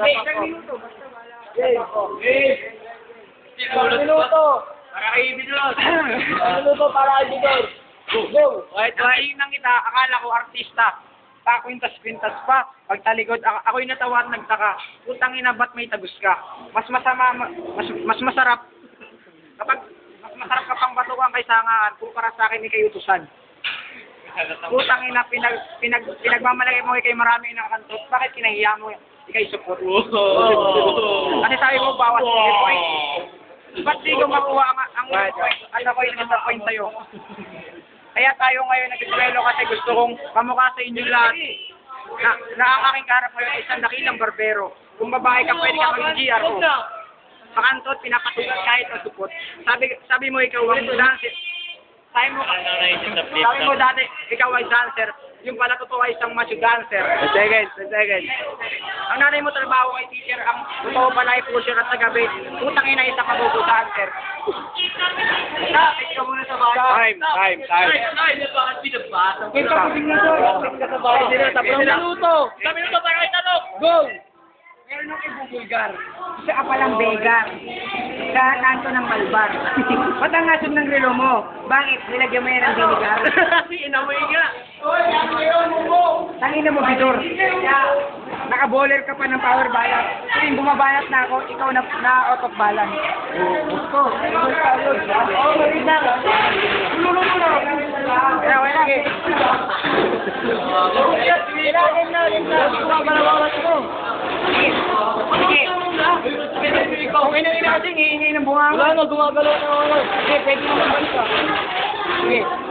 Isang minuto. Basta wala. Isang minuto. Para kay Bidor. Isang minuto para kay Bidor. Go! Kahit nang kita, akala ko artista. Pakwintas-kwintas pa. Pagtalikod, ako'y natawa at nagtaka. Putang ina, ba't may tagus ka? Mas masarap. Kapag mas masarap ka pang batukan kay sangaan, kumpara sa akin ni kay utusan. Putang ina, pinagmamalagay mo kay marami nakakantot. Bakit kinahiya mo ikay support? Kasi sabi mo, bawas mo yung point. Ba't di ko makuha ang ano ko yung nasa-point sa'yo? Kaya tayo ngayon nag-iswelo kasi gusto kong kamukha sa inyo lahat na ang aking karap ngayon ay isang dakilang barbero. Kung babae ka, pwede ka maging GR ko. Pakantot, pinapatugan kahit ang supot. Sabi mo ikaw ang dancer. Sabi mo dati, ikaw ay dancer. Yung pala totoo ay isang macho dancer. Second. Ang nanay mo trabaho kay teacher, ang totoo pala ay pusher at sa gabi. Putang ina isang kabubo dancer. Ikaw muna sa bahay. Time. Bakit binabasa? Wait ka, paging na to. Ka sa bahay. Isang minuto. Isang minuto para kay tanong. Go! Meron nung ibubulgar. Isa ka palang beggar. Sa kanto ng Malbar. Ba't ang asog ng relo mo? Bakit? Nilagyan mo yan ng binigar? Inamoy nga. Tangina mo, Bidor. Naka-bowler ka pa ng power balance. Tuwing bumabalance na ako, ikaw na out of balance. Gusto. Oo, marid na. Kaya wala eh. Kung ina kasi, hihingi ng bunga. Wala na, gumagalaw na ako. Sige, pwede mo naman ka.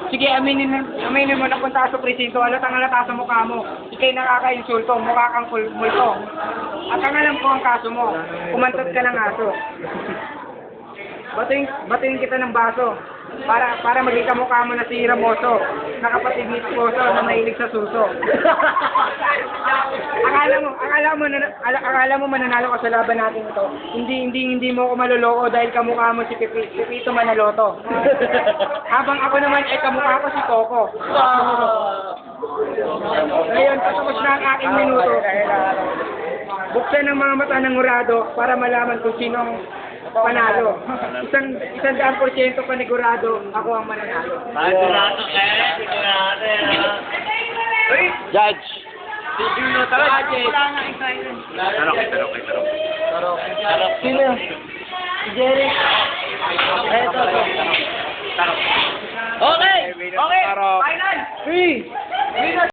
Sige, aminin mo na punta ka sa presinto. Halata sa mukha mo. Ikay nakaka-insulto, mukha kang multo. At ang alam ko ang kaso mo, kumantot ka ng aso. Batuin kita ng baso. Para maging kamukha mo na si Ramoso, nakapatid ni Sposo na mahilig sa suso. Akala mo mananalo ka sa laban natin ito. Hindi mo ako maloloko dahil kamukha mo si Pepito Manaloto. Habang ako naman ay kamukha ko si Coco. Ngayon, patapos na ang aking minuto. Buksan ang mga mata ng urado para malaman kung sino ang panalo. 100% panigurado, ako ang mananalo. Judge. Sino? Si Jerry. Eto. Okay! Final! 3!